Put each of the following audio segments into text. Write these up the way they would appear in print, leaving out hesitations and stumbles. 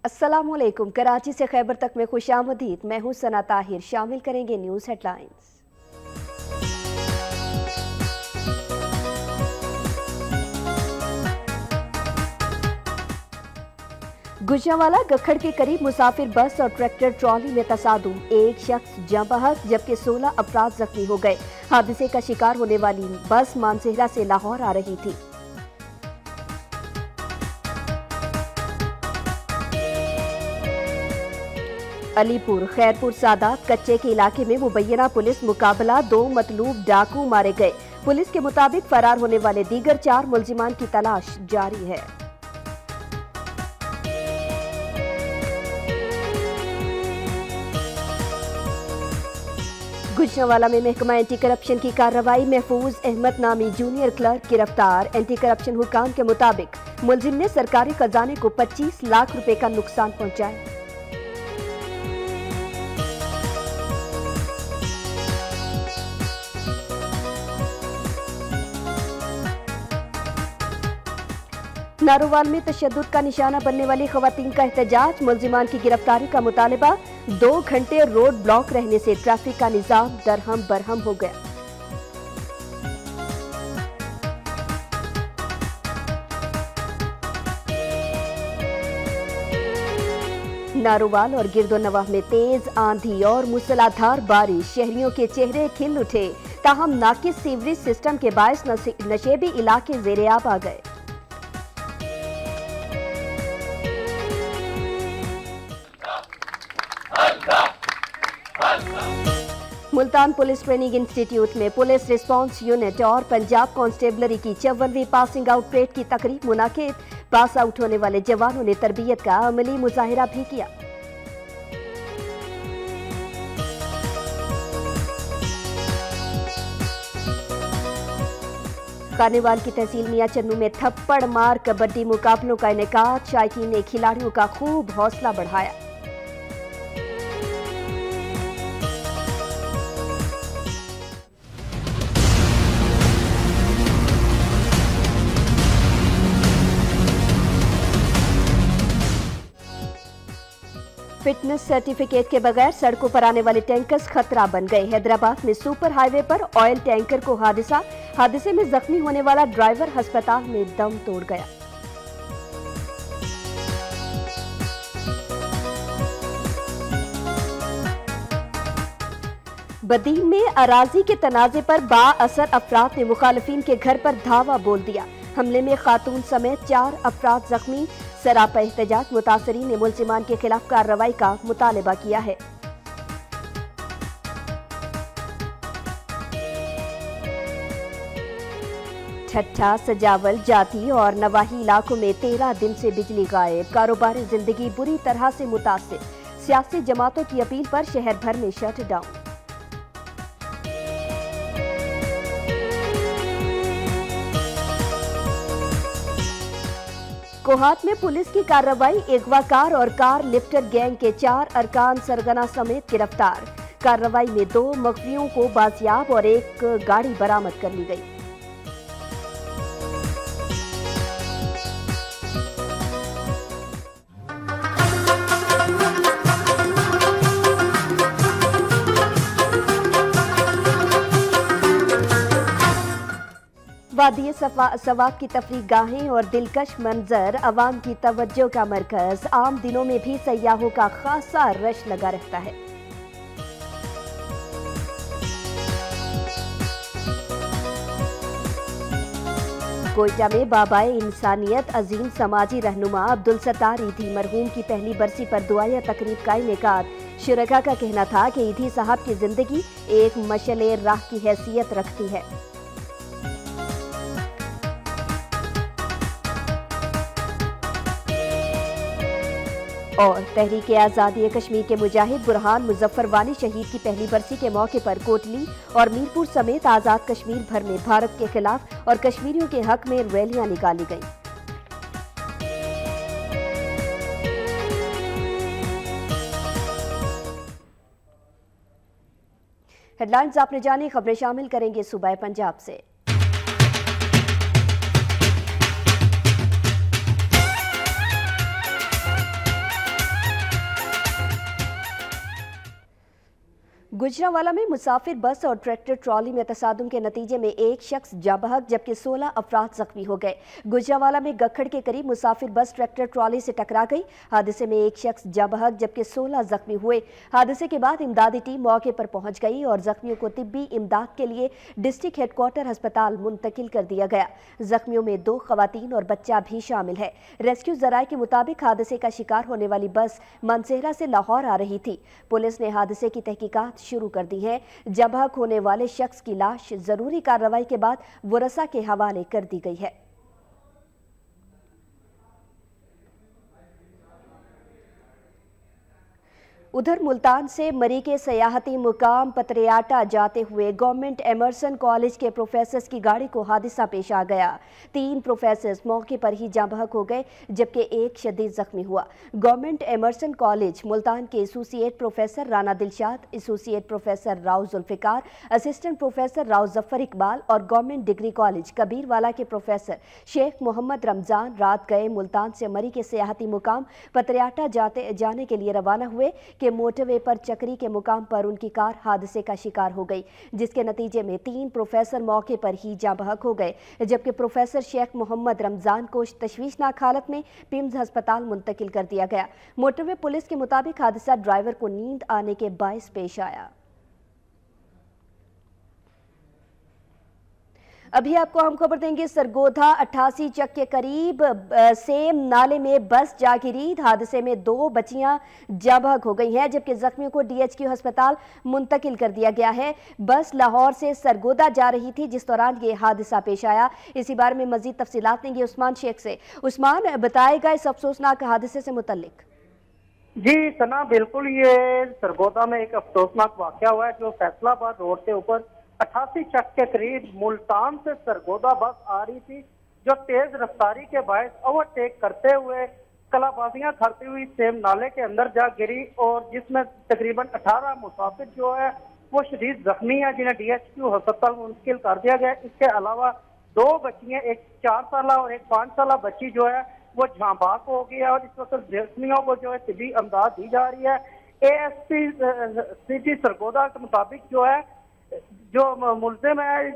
अस्सलाम वालेकुम। कराची से खैबर तक में खुशामदीद। मैं हूं सना ताहिर। शामिल करेंगे न्यूज़ हेडलाइंस। गुजरांवाला गखड़ के करीब मुसाफिर बस और ट्रैक्टर ट्रॉली में तसादुम, एक शख्स जाँ बहक जबकि 16 अफराद जख्मी हो गए। हादसे का शिकार होने वाली बस मानसेहरा से लाहौर आ रही थी। अलीपुर खैरपुर सादात कच्चे के इलाके में मुबैना पुलिस मुकाबला, 2 मतलूब डाकू मारे गए। पुलिस के मुताबिक फरार होने वाले दीगर 4 मुलजिमान की तलाश जारी है। गुजरांवाला में महकमा एंटी करप्शन की कार्रवाई, महफूज अहमद नामी जूनियर क्लर्क गिरफ्तार। एंटी करप्शन हुकाम के मुताबिक मुलजिम ने सरकारी खजाने को 25 लाख रुपए का नुकसान पहुंचाया। नारोवाल में तशद्दुद का निशाना बनने वाली खवातीन का एहतजाज, मुलजिमान की गिरफ्तारी का मुतालबा। 2 घंटे रोड ब्लॉक रहने से ट्रैफिक का निजाम दरहम बरहम हो गया। नारोवाल और गिरदोनवाह में तेज आंधी और मूसलाधार बारिश, शहरियों के चेहरे खिल उठे। ताहम नाकिस सीवरेज सिस्टम के बायस नशेबी इलाके ज़ेरे-आब आ गए। मुल्तान पुलिस ट्रेनिंग इंस्टीट्यूट में पुलिस रिस्पांस यूनिट और पंजाब कांस्टेबलरी की 54वीं पासिंग आउट परेड की तकरीब मुनाकिद। पास आउट होने वाले जवानों ने तरबियत का अमली मुजाहिरा भी किया। खानेवाल की तहसील मियां चन्नू में थप्पड़ मार कबड्डी मुकाबलों का इनेकाद, शायकीन ने खिलाड़ियों का खूब हौसला बढ़ाया। फिटनेस सर्टिफिकेट के बगैर सड़कों पर आने वाले टैंकर्स खतरा बन गए। हैदराबाद में सुपर हाईवे पर ऑयल टैंकर को हादसे में जख्मी होने वाला ड्राइवर अस्पताल में दम तोड़ गया। बदीन में अराजी के तनाजे पर बाअसर अफराद ने मुखालिफिन के घर पर धावा बोल दिया। हमले में खातून समेत 4 अफराद जख्मी। सरापा एहतजाज, मुतासरीन ने मुलजिमान के खिलाफ कार्रवाई का मुतालबा किया है। ठट्ठा, सजावल, जाती और नवाही इलाकों में 13 दिन से बिजली गायब। कारोबारी जिंदगी बुरी तरह से मुतासिर। सियासी जमातों की अपील पर शहर भर में शट डाउन। कोहाट में पुलिस की कार्रवाई, अगवाकार और कार लिफ्टर गैंग के 4 अरकान सरगना समेत गिरफ्तार। कार्रवाई में 2 मखफियों को बाजियाब और 1 गाड़ी बरामद कर ली गई। वादी सवाब की तफरीह गाहें और दिलकश मंजर अवाम की तवज्जो का मरकज। आम दिनों में भी सयाहों का खासा रश लगा रहता है। कोयटा में बाबाए इंसानियत अजीम समाजी रहनुमा अब्दुल सत्तार ईधी मरहूम की पहली बरसी पर दुआया तकरीब का इनेकाद। शुरका का कहना था कि ईधी साहब की जिंदगी एक मशले राह की हैसियत रखती है। और तहरीक आज़ादी कश्मीर के मुजाहिद बुरहान मुजफ्फर वानी शहीद की पहली बरसी के मौके पर कोटली और मीरपुर समेत आज़ाद कश्मीर भर में भारत के खिलाफ और कश्मीरियों के हक में रैलियां निकाली गईं। हेडलाइंस आपने जानी, खबरें शामिल करेंगे सुबह पंजाब से। गुजरांवाला में मुसाफिर बस और ट्रैक्टर ट्रॉली में तसादुम के नतीजे में एक शख्स जाँ बहक जबकि 16 अफराद जख्मी हो गए। गुजरांवाला में गखड़ के करीब मुसाफिर बस ट्रैक्टर ट्रॉली से टकरा गई। हादसे में एक शख्स जाँ बहक जबकि 16 जख्मी हुए। हादसे के बाद इमदादी टीम मौके पर पहुंच गई और जख्मियों को तिब्बी इमदाद के लिए डिस्ट्रिक्ट हेडक्वार्टर अस्पताल मुंतकिल कर दिया गया। जख्मियों में 2 खवातीन और बच्चा भी शामिल है। रेस्क्यू जराये के मुताबिक हादसे का शिकार होने वाली बस मानसेहरा से लाहौर आ रही थी। पुलिस ने हादसे की तहकीकात शुरू कर दी है। जाँ बहक होने वाले शख्स की लाश जरूरी कार्रवाई के बाद वरसा के हवाले कर दी गई है। उधर मुल्तान से मरी के सयाहती मुकाम पतरियाटा जाते हुए गवर्नमेंट एमर्सन कॉलेज के प्रोफेसर्स की गाड़ी को हादसा पेश आ गया। 3 प्रोफेसर्स मौके पर ही जाँ बहक हो गए जबकि एक शदीद जख्मी हुआ। गवर्नमेंट एमर्सन कॉलेज मुल्तान के associate professor Rana Dilshad, associate professor Rao Zulfiqar, assistant professor Rao Zafar Iqbal और गवर्नमेंट डिग्री कॉलेज कबीरवाला के प्रोफेसर शेख मोहम्मद रमजान रात गए मुल्तान से मरी के सयाहती मुकाम पतरियाटा जाने के लिए रवाना हुए कि मोटरवे पर चक्री के मुकाम पर उनकी कार हादसे का शिकार हो गई, जिसके नतीजे में 3 प्रोफेसर मौके पर ही जाँ बहक हो गए जबकि प्रोफेसर शेख मोहम्मद रमजान को तशवीशनाक हालत में पिम्स अस्पताल मुंतकिल कर दिया गया। मोटरवे पुलिस के मुताबिक हादसा ड्राइवर को नींद आने के बायस पेश आया। अभी आपको हम खबर देंगे सरगोधा 88 चक के करीब सेम नाले में बस जा गिरी। हादसे में 2 बच्चियां जाँ बहक हो गई हैं जबकि जख्मियों को DHQ अस्पताल मुंतकिल कर दिया गया है। बस लाहौर से सरगोधा जा रही थी जिस दौरान ये हादसा पेश आया। इसी बारे में मजीद तफसीलात लेंगे उस्मान शेख से। उस्मान, बताएगा इस अफसोसनाक हादसे से मुतल्लिक। जी सना, बिल्कुल ये सरगोधा में एक अफसोसनाक वाकया हुआ है जो फैसलाबाद रोड के ऊपर 88 चक के करीब मुल्तान से सरगोधा बस आ रही थी जो तेज रफ्तारी के बायस ओवरटेक करते हुए कलाबाजियां करती हुई सेम नाले के अंदर जा गिरी और जिसमें तकरीबन 18 मुसाफिर जो है वो शदीद जख्मी है जिन्हें DHQ अस्पताल मुंतकिल कर दिया गया। इसके अलावा 2 बच्चियां, एक 4 साल और एक 5 साल बच्ची जो है वो जाँ बहक हो गई है और इस वक्त जख्मियों को जो है तिब्बी इमदाद दी जा रही है। ASP सिटी सरगोधा के मुताबिक जो है जो मुल्जिम है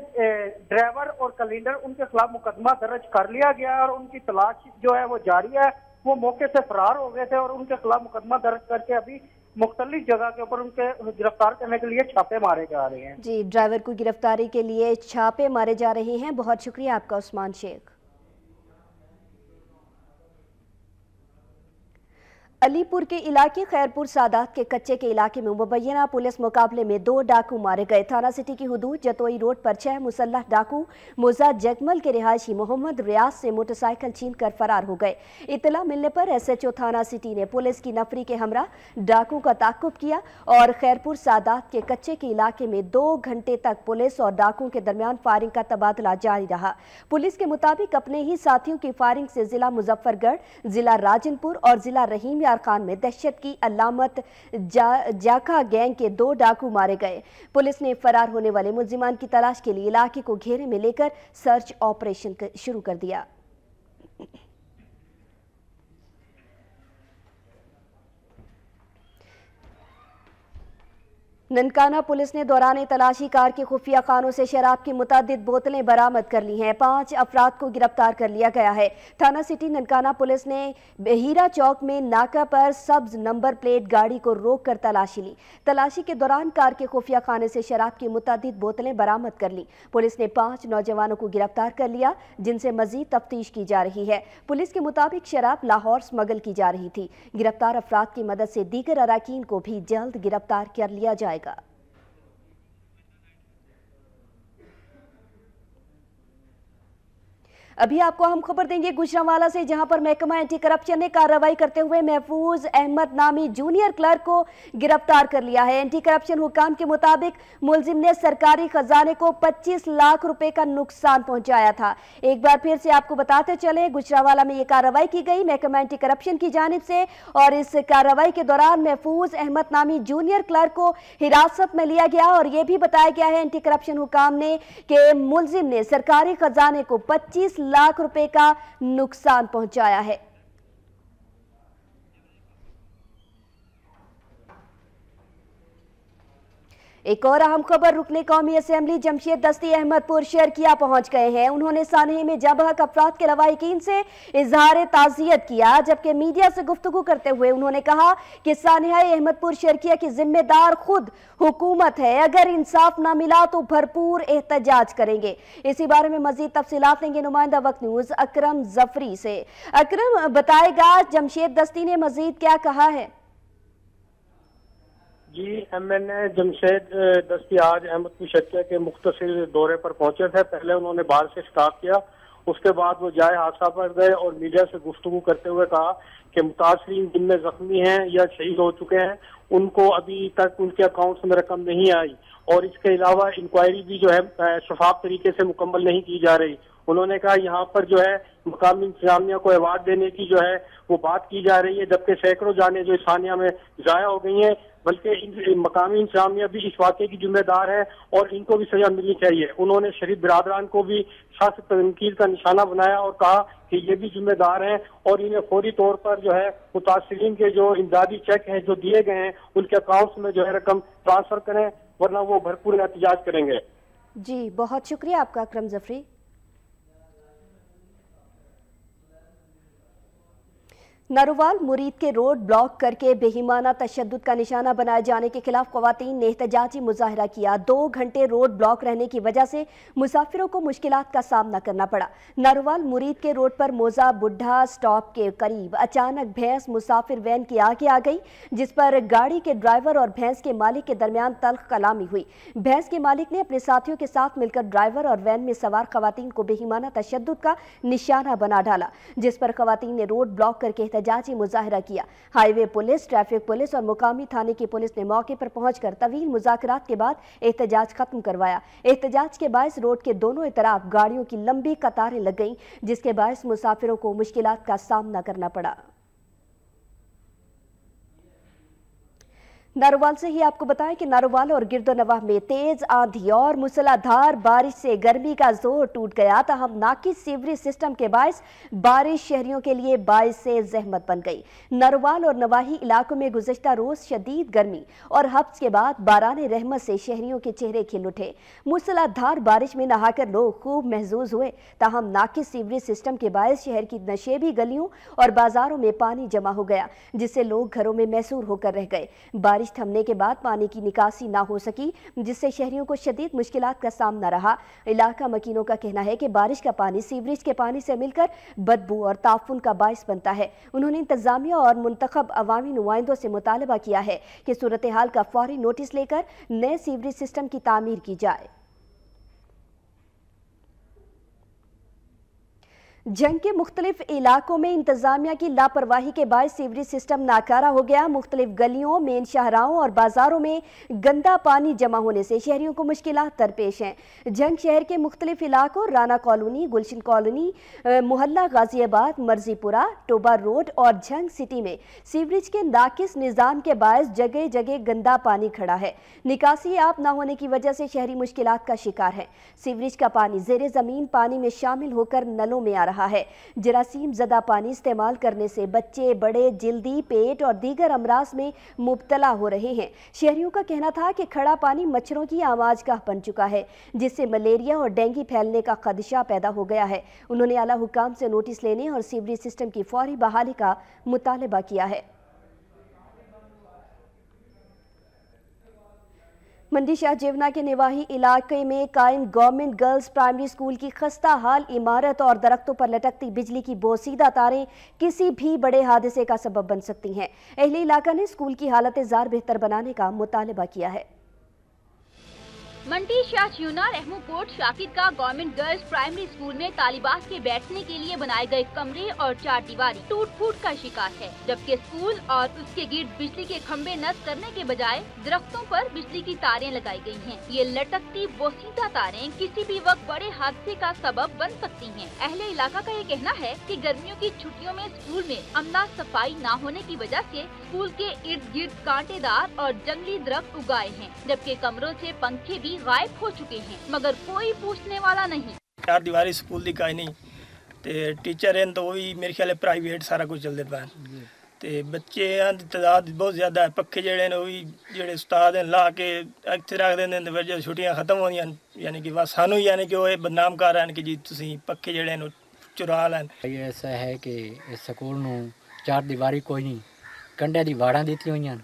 ड्राइवर और कैलेंडर उनके खिलाफ मुकदमा दर्ज कर लिया गया और उनकी तलाश जो है वो जारी है। वो मौके से फरार हो गए थे और उनके खिलाफ मुकदमा दर्ज करके अभी मुख्तलिफ जगह के ऊपर उनके गिरफ्तार करने के लिए छापे मारे जा रहे हैं। जी, ड्राइवर को गिरफ्तारी के लिए छापे मारे जा रहे हैं। बहुत शुक्रिया आपका उस्मान शेख। अलीपुर के इलाके खैरपुर सादात के कच्चे के इलाके में मुबैना पुलिस मुकाबले में 2 डाकू मारे गए। थाना सिटी की हुदूद जतोई रोड पर 6 मुसल्लह डाकू मोजा जगमल के रिहायशी मोहम्मद रियाज से मोटरसाइकिल छीन कर फरार हो गए। इतला मिलने पर SHO थाना सिटी ने पुलिस की नफरी के हमरा डाकू का ताकुब किया और खैरपुर सादात के कच्चे के इलाके में 2 घंटे तक पुलिस और डाकुओं के दरमियान फायरिंग का तबादला जारी रहा। पुलिस के मुताबिक अपने ही साथियों की फायरिंग से जिला मुजफ्फरगढ़, जिला राजनपुर और जिला रहीम खान में दहशत की अलामत जाका गैंग के 2 डाकू मारे गए। पुलिस ने फरार होने वाले मुल्जिमान की तलाश के लिए इलाके को घेरे में लेकर सर्च ऑपरेशन शुरू कर दिया। ननकाना पुलिस ने दौरान तलाशी कार के खुफिया खानों से शराब की मुतअद्दिद बोतलें बरामद कर ली हैं। 5 अफराद को गिरफ्तार कर लिया गया है। थाना सिटी ननकाना पुलिस ने हीरा चौक में नाका पर सब्ज नंबर प्लेट गाड़ी को रोक कर तलाशी ली। तलाशी के दौरान कार के खुफिया खाने से शराब की मुतअद्दिद बोतलें बरामद कर ली। पुलिस ने 5 नौजवानों को गिरफ्तार कर लिया जिनसे मजीद तफ्तीश की जा रही है। पुलिस के मुताबिक शराब लाहौर स्मगल की जा रही थी। गिरफ्तार अफराद की मदद से दीगर अराकीन को भी जल्द गिरफ्तार कर लिया जाएगा। अभी आपको हम खबर देंगे गुजरांवाला से, जहां पर महकमा एंटी करप्शन ने कार्रवाई करते हुए महफूज अहमद नामी जूनियर क्लर्क को गिरफ्तार कर लिया है। एंटी करप्शन हुकाम के मुताबिक मुलजिम ने सरकारी खजाने को 25 लाख रुपए का नुकसान पहुंचाया था। एक बार फिर से आपको बताते चले, गुजरांवाला में यह कार्रवाई की गई महकमा एंटी करप्शन की जानिब से और इस कार्रवाई के दौरान महफूज अहमद नामी जूनियर क्लर्क को हिरासत में लिया गया और यह भी बताया गया है एंटी करप्शन हुकाम ने कि मुलजिम ने सरकारी खजाने को 25 लाख रुपए का नुकसान पहुंचाया है। एक और अहम खबर, रुकने कौमी असेंबली जमशेद दस्ती अहमदपुर शर्किया पहुंच गए हैं। उन्होंने सानहे में जाबहक अफराद के लवाहिकीन से इजहार ताज़ियत किया, जबकि मीडिया से गुफ्तगू करते हुए उन्होंने कहा कि सानहा अहमदपुर शर्किया की जिम्मेदार खुद हुकूमत है, अगर इंसाफ ना मिला तो भरपूर एहतजाज करेंगे। इसी बारे में मजीद तफसीलात लेंगे नुमाइंदा वक्त न्यूज अकरम जफरी से। अकरम, बताएगा जमशेद दस्ती ने मजीद क्या कहा है? जी, MNA जमशेद दस्ती आज अहमदपुर शर्किया के मुख्तसर दौरे पर पहुंचे थे। पहले उन्होंने बाहर से स्टार्ट किया, उसके बाद वो जाए हादसा पर गए और मीडिया से गुफ्तगू करते हुए कहा कि मुतासरीन जिनमें जख्मी हैं या शहीद हो चुके हैं उनको अभी तक उनके अकाउंट्स में रकम नहीं आई, और इसके अलावा इंक्वायरी भी जो है शफाफ तरीके से मुकम्मल नहीं की जा रही। उन्होंने कहा यहाँ पर जो है मकामी इंतजामिया को अवार्ड देने की जो है वो बात की जा रही है, जबकि सैकड़ों जानें जो सानिया में जाया हो गई हैं, बल्कि मकामी इंतजामिया भी इस वाक़े की जिम्मेदार है और इनको भी सजा मिलनी चाहिए। उन्होंने शरीफ बिरादरान को भी सख्त तनकीद का निशाना बनाया और कहा कि ये भी जिम्मेदार हैं और इन्हें फौरी तौर पर जो है मुतासरीन के जो इमदादी चेक हैं जो दिए गए हैं उनके अकाउंट्स में जो है रकम ट्रांसफर करें, वरना वो भरपूर एहतजाज करेंगे। जी, बहुत शुक्रिया आपका अकरम जफरी। नारोवाल मुरीद के रोड ब्लॉक करके बेईमाना तशद्दुद का निशाना बनाए जाने के खिलाफ ख्वातीन ने एहतजाजी मुजाहरा किया। 2 घंटे रोड ब्लॉक रहने की वजह से मुसाफिरों को मुश्किलात का सामना करना पड़ा। नारोवाल मुरीद के रोड पर मोजा बुढ़ा स्टॉप के करीब अचानक भैंस मुसाफिर वैन की आगे आ गई, जिस पर गाड़ी के ड्राइवर और भैंस के मालिक के दरमियान तल्ख कलामी हुई। भैंस के मालिक ने अपने साथियों के साथ मिलकर ड्राइवर और वैन में सवार खवातीन को बेईमाना तशद्दुद का निशाना बना डाला, जिस पर खवातीन ने रोड ब्लॉक करके एहतजाजी मुजाहरा किया। हाईवे पुलिस, ट्रैफिक पुलिस और मुकामी थाने की पुलिस ने मौके पर पहुंचकर तवील मुज़ाकरात के बाद एहतजाज खत्म करवाया। एहतजाज के बायस रोड के दोनों तरफ गाड़ियों की लंबी कतारें लग गईं, जिसके बायस मुसाफिरों को मुश्किलात का सामना करना पड़ा। नारोवाल से ही आपको बताएं कि नारोवाल और गिरदोनवाह में तेज आंधी और मूसलाधार बारिश से गर्मी का जोर टूट गया। तहम नाकिस सीवरेज सिस्टम के बायस बारिश शहरियों के लिए बायस से जहमत बन गई। नारोवाल और नवाही इलाकों में गुज़श्ता रोज शदीद गर्मी और हफ्स के बाद बाराने रहमत से शहरियों के चेहरे खिल उठे। मूसलाधार बारिश में नहाकर लोग खूब महजूज हुए। तहम नाकिस सीवरेज सिस्टम के बायस शहर की नशेबी गलियों और बाजारों में पानी जमा हो गया, जिससे लोग घरों में मैसूर होकर रह गए। बारिश थमने के बाद पानी की निकासी ना हो सकी, जिससे शहरियों को शदीद मुश्किलात का सामना रहा। इलाका मकीनों का कहना है कि बारिश का पानी सीवरेज के पानी से मिलकर बदबू और ताफुन का बायस बनता है। उन्होंने इंतजामिया और मुंतखब अवामी नुमाइंदों से मुतालबा किया है कि सूरत हाल का फौरी नोटिस लेकर नए सीवरेज सिस्टम की तामीर की जाए। जंग के मुख्तलिफ इलाकों में इंतजामिया की लापरवाही के बाद सीवरेज सिस्टम नाकारा हो गया। मुख्तलिफ गलियों, मेन शाहराहों और बाजारों में गंदा पानी जमा होने से शहरियों को मुश्किलात दरपेश हैं। जंग शहर के मुख्तलिफ इलाकों राना कॉलोनी, गुलशन कॉलोनी, मोहल्ला गाजियाबाद, मर्जीपुरा, टोबा रोड और जंग सिटी में सीवरेज के नाकिस निज़ाम के बायस जगह जगह गंदा पानी खड़ा है। निकासी आप न होने की वजह से शहरी मुश्किलात का शिकार है। सीवरेज का पानी ज़ेरे ज़मीन पानी में शामिल होकर नलों में आ रहा है। जरासीम ज़दा पानी इस्तेमाल करने से बच्चे, बड़े जल्दी, पेट और दीगर अमराज में मुब्तला हो रहे हैं। शहरियों का कहना था कि खड़ा पानी मच्छरों की आमाजगाह बन चुका है, जिससे मलेरिया और डेंगू फैलने का खदशा पैदा हो गया है। उन्होंने आला हुकाम से नोटिस लेने और सीवरेज सिस्टम की फौरी बहाली का मुतालबा किया है। मंडी शाह जेवना के निवाही इलाके में कायम गवर्नमेंट गर्ल्स प्राइमरी स्कूल की खस्ता हाल इमारत और दरख्तों पर लटकती बिजली की बोसीदा तारें किसी भी बड़े हादसे का सबब बन सकती हैं। अहले इलाका ने स्कूल की हालत जार बेहतर बनाने का मुतालबा किया है। मंडी शाह जेवना रहमूकोट शाकिर का गवर्नमेंट गर्ल्स प्राइमरी स्कूल में तालिबात के बैठने के लिए बनाए गए कमरे और चारदीवारी टूट फूट का शिकार है, जबकि स्कूल और उसके गिर्द बिजली के खंभे नस्ब करने के बजाय दरख्तों पर बिजली की तारें लगाई गई हैं। ये लटकती बोसीदा तारें किसी भी वक्त बड़े हादसे का सबब बन सकती हैं। अहले इलाका का ये कहना है कि गर्मियों की छुट्टियों में स्कूल में अमला सफाई न होने की वजह से स्कूल के इर्द गिर्द कांटेदार और जंगली दरख्त उगाए हैं, जबकि कमरों से पंखे भी गायब हो चुके हैं, मगर कोई पूछने वाला नहीं। चार दीवारी स्कूल दी काई नहीं ते टीचर हैं तो वही मेरे ख्याल प्राइवेट सारा कुछ चलते पाए تے بچیاں دی تعداد بہت زیادہ ہے. پکھے جڑے نے وہی جڑے استاد ہیں لا کے اتنے رکھ دیں تے پھر جب چھٹیاں ختم ہوندیاں یعنی کہ بس سانو یعنی کہ وہ بدنام کر رہے ہیں کہ جی تسی پکھے جڑے نے چرا لین. یہ ایسا ہے کہ اس سکول نو چار دیواری کوئی نہیں, کنڈے دی واڑاں دتی ہوئیاں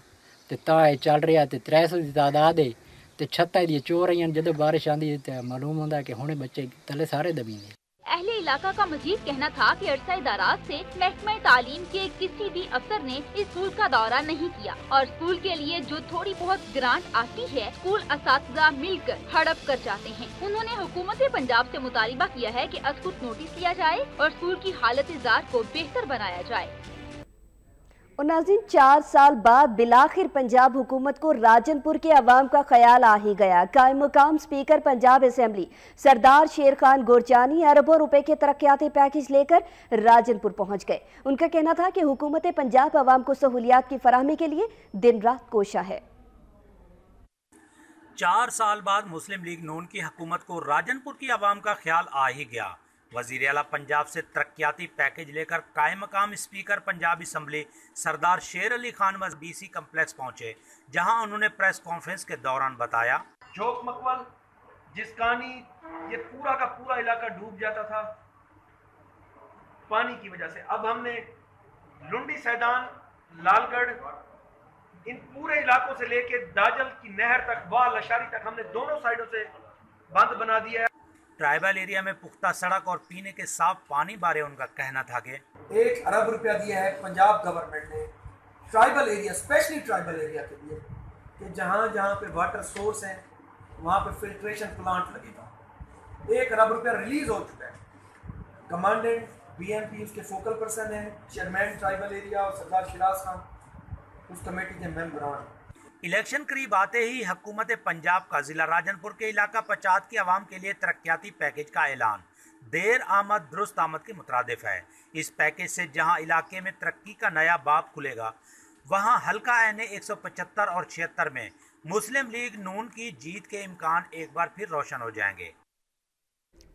تے تا یہ چل رہا تے 300 دی تعداد ہے تے چھتاں دی چور رہی ہیں. جدوں بارش آندی تے معلوم ہوندا کہ ہن بچے تلے سارے دبی نے. اہل علاقہ کا مزید کہنا تھا کہ عرصہ دراز سے محکمہ تعلیم کے کسی بھی افسر نے اس اسکول کا دورہ نہیں کیا اور اسکول کے لیے جو تھوڑی بہت گرانٹ آتی ہے اسکول اساتذہ مل کر ہڑپ کر جاتے ہیں. انہوں نے حکومت پنجاب سے مطالبہ کیا ہے کہ اسکول نوٹس لیا جائے اور اسکول کی حالت زار کو بہتر بنایا جائے. اور ناظرین 4 سال بعد بلاخر پنجاب حکومت کو راجن پور کے عوام کا خیال آ ہی گیا. قائم مقام اسپیکر پنجاب اسمبلی سردار شیر خان گورجانی اربوں روپے کے ترقیاتی پیکج لے کر راجن پور پہنچ گئے. ان کا کہنا تھا کہ حکومت پنجاب عوام کو سہولیات کی فراہمی کے لیے دن رات کوشاں ہے. 4 سال بعد مسلم لیگ نون کی حکومت کو راجن پور کی عوام کا خیال آ ہی گیا. وزیر اعلیٰ پنجاب سے ترقیاتی پیکج لے کر قائم مقام اسپیکر پنجاب اسمبلی سردار شیر Ali Khan B C complex پہنچے, جہاں انہوں نے پریس کانفرنس کے دوران بتایا جھوک مکول جس کانی یہ پورا کا پورا علاقہ ڈوب جاتا تھا پانی کی وجہ سے, اب ہم نے لنڈی سیدان لال گڑھ ان پورے علاقوں سے لے کے داجل کی نہر تک وال اشاری تک ہم نے دونوں سائڈوں سے بند بنا دیا ہے. ٹرائبل ایریا میں پختہ سڑک اور پینے کے صاف پانی بارے ان کا کہنا تھا کہ 1 ارب روپیہ دیا ہے پنجاب گورنمنٹ نے tribal area, specially tribal area کے لیے, کہ جہاں جہاں پہ واٹر سورس ہیں وہاں پہ فلٹریشن پلانٹ لگے گا. 1 ارب روپیہ ریلیز ہو چکا ہے. کمانڈنٹ بی ایم پی اس کے فوکل پرسن ہیں, چیئرمین ٹرائبل ایریا اور سردار شیراز خان اس کمیٹی کے ممبران. الیکشن قریب آتے ہی حکومت پنجاب کا ضلع راجن پور کے علاقہ پچات کی عوام کے لیے ترقیاتی پیکج کا اعلان دیر آمد درست آمد کے مترادف ہے. اس پیکج سے جہاں علاقے میں ترقی کا نیا باب کھلے گا وہاں حلقہ این 175 اور 76 میں مسلم لیگ نون کی جیت کے امکان ایک بار پھر روشن ہو جائیں گے.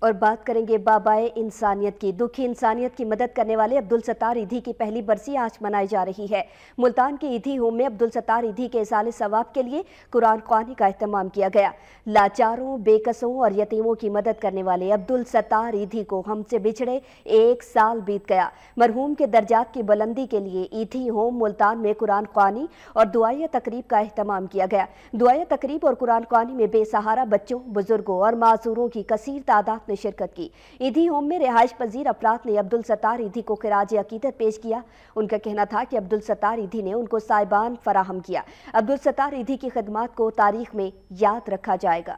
اور بات کریں گے بابائے انسانیت کی. دکھی انسانیت کی مدد کرنے والے عبدالستار ایدھی کی پہلی برسی آج منائی جا رہی ہے. ملتان کے ایدھی ہوم میں عبدالستار ایدھی کے اصال ثواب کے لیے قرآن خوانی کا اہتمام کیا گیا. لاچاروں, بے کسوں اور یتیموں کی مدد کرنے والے عبدالستار ایدھی کو ہم سے بچھڑے 1 سال بیت گیا. مرحوم کے درجات کی بلندی کے لیے ایدھی ہوم ملتان میں قرآن خوانی اور دعائیہ تقریب کا اہتمام کیا گیا. دعائیہ تقریب اور قرآن خوانی میں بے سہارا بچوں, بزرگوں اور معذوروں کی کثیر تعداد نے شرکت کی. ایدھی ہوم میں رہائش پذیر افراد نے عبدالستار ایدھی کو خراج عقیدت پیش کیا. ان کا کہنا تھا کہ عبدالستار ایدھی نے ان کو سائبان فراہم کیا. عبدالستار ایدھی کی خدمات کو تاریخ میں یاد رکھا جائے گا.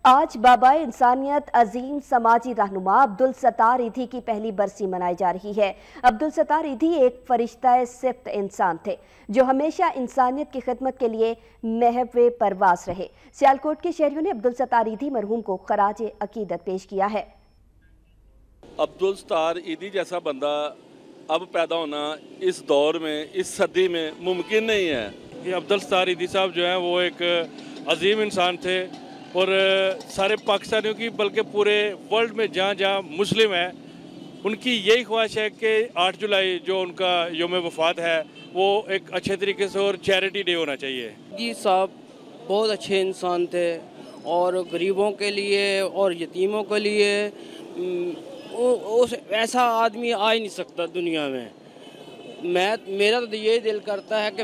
آج بابائے انسانیت عظیم سماجی رہنما عبدالستار ایدھی کی پہلی برسی منائی جا رہی ہے. عبدالستار ایدھی ایک فرشتہ صفت انسان تھے جو ہمیشہ انسانیت کی خدمت کے لیے محو پرواز رہے. سیالکوٹ کے شہریوں نے عبدالستار ایدھی مرحوم کو خراج عقیدت پیش کیا ہے. عبدالستار ایدھی جیسا بندہ اب پیدا ہونا اس دور میں, اس صدی میں ممکن نہیں ہے. یہ عبدالستار ایدھی صاحب جو ہیں وہ ایک عظیم انسان تھے اور سارے پاکستانیوں کی بلکہ پورے ورلڈ میں جہاں جہاں مسلم ہیں ان کی یہی خواہش ہے کہ 8 جولائی جو ان کا یوم وفات ہے وہ ایک اچھے طریقے سے اور چیریٹی ڈے ہونا چاہیے. جی صاحب بہت اچھے انسان تھے اور غریبوں کے لیے اور یتیموں کے لیے ایسا آدمی آ ہی نہیں سکتا دنیا میں. میرا تو یہی دل کرتا ہے کہ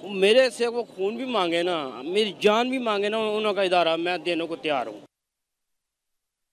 میرے سے وہ خون بھی مانگے نا, میری جان بھی مانگے نا, انہوں کا ادارہ میں دینے کو تیار ہوں.